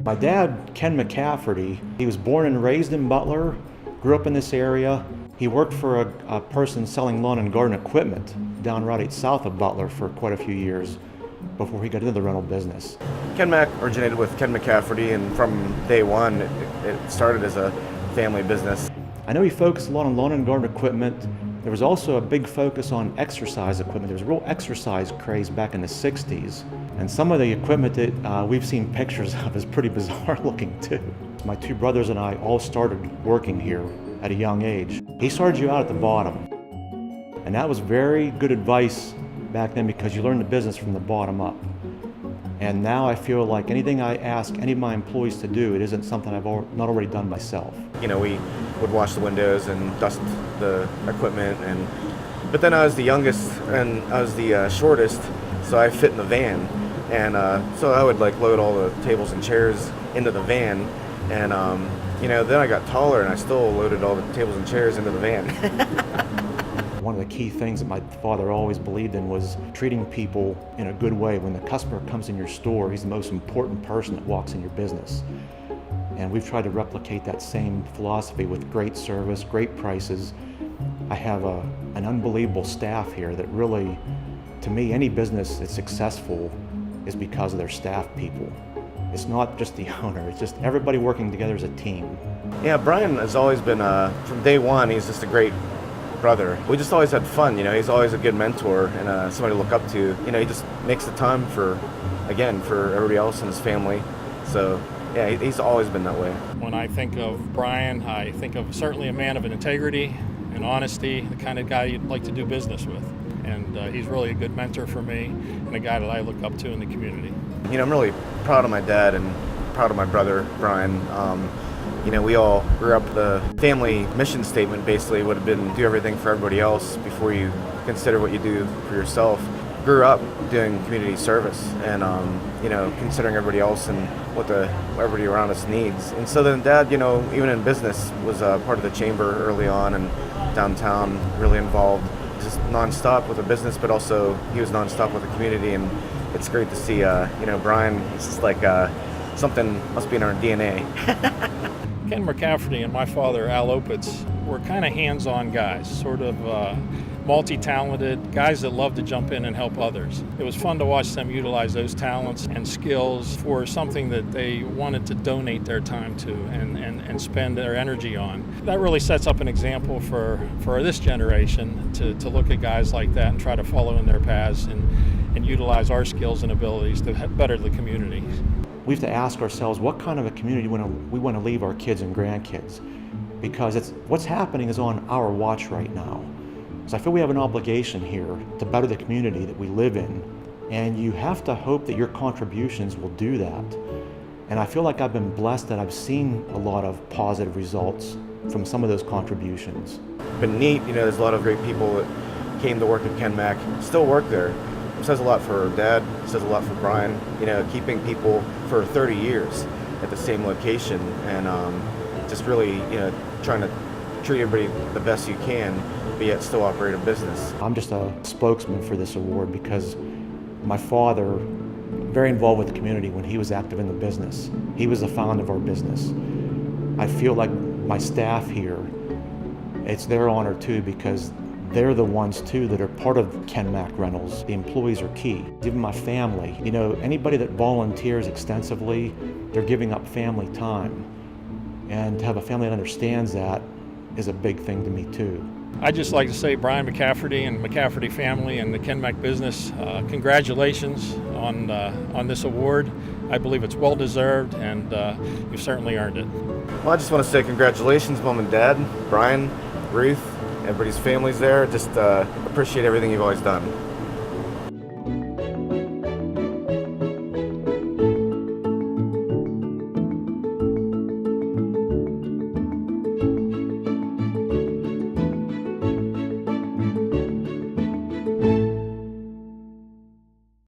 My dad, Ken McCafferty, he was born and raised in Butler, grew up in this area. He worked for a person selling lawn and garden equipment down Route 8 south of Butler for quite a few years before he got into the rental business. Kenmac originated with Ken McCafferty, and from day one, it started as a family business. I know he focused a lot on lawn and garden equipment. There was also a big focus on exercise equipment. There was a real exercise craze back in the 60s. And some of the equipment that we've seen pictures of is pretty bizarre looking too. My two brothers and I all started working here at a young age. He started you out at the bottom. And that was very good advice back then because you learn the business from the bottom up. And now I feel like anything I ask any of my employees to do, it isn't something I've not already done myself. You know, we would wash the windows and dust the equipment, but then I was the youngest and I was the shortest, so I fit in the van. And so I would like load all the tables and chairs into the van, and you know, then I got taller and I still loaded all the tables and chairs into the van. One of the key things that my father always believed in was treating people in a good way. When the customer comes in your store, he's the most important person that walks in your business. And we've tried to replicate that same philosophy with great service, great prices. I have an unbelievable staff here that really, to me, any business that's successful is because of their staff people. It's not just the owner, it's just everybody working together as a team. Yeah, Brian has always been, from day one, he's just a great brother. We just always had fun, you know, he's always a good mentor and somebody to look up to. You know, he just makes the time for everybody else in his family. So, yeah, he's always been that way. When I think of Brian, I think of certainly a man of integrity and honesty, the kind of guy you'd like to do business with. And he's really a good mentor for me and a guy that I look up to in the community. You know, I'm really proud of my dad and proud of my brother, Brian. You know, we all grew up, the family mission statement basically would have been do everything for everybody else before you consider what you do for yourself. Grew up doing community service and, you know, considering everybody else and what everybody around us needs. And so then Dad, you know, even in business, was part of the chamber early on and downtown, really involved, just nonstop with the business, but also he was nonstop with the community. And it's great to see, you know, Brian, it's just like something must be in our DNA. Ken McCafferty and my father, Al Opitz, were kind of hands-on guys, sort of multi-talented guys that love to jump in and help others. It was fun to watch them utilize those talents and skills for something that they wanted to donate their time to and spend their energy on. That really sets up an example for this generation to look at guys like that and try to follow in their paths and utilize our skills and abilities to better the community. We have to ask ourselves what kind of a community we want to leave our kids and grandkids, because what's happening is on our watch right now. So I feel we have an obligation here to better the community that we live in, and you have to hope that your contributions will do that. And I feel like I've been blessed that I've seen a lot of positive results from some of those contributions. It's been neat, you know, there's a lot of great people that came to work at Kenmac, still work there. It says a lot for Dad, it says a lot for Brian, you know, keeping people for 30 years at the same location and just really, you know, trying to treat everybody the best you can, but yet still operate a business. I'm just a spokesman for this award because my father, very involved with the community when he was active in the business. He was the founder of our business. I feel like my staff here, it's their honor too because they're the ones too that are part of Kenmac Rentals. The employees are key. Even my family, you know, anybody that volunteers extensively, they're giving up family time. And to have a family that understands that is a big thing to me too. I'd just like to say Brian McCafferty and McCafferty family and the Kenmac business, congratulations on this award. I believe it's well deserved and you've certainly earned it. Well, I just want to say congratulations, Mom and Dad, Brian, Ruth, everybody's families there. Just appreciate everything you've always done.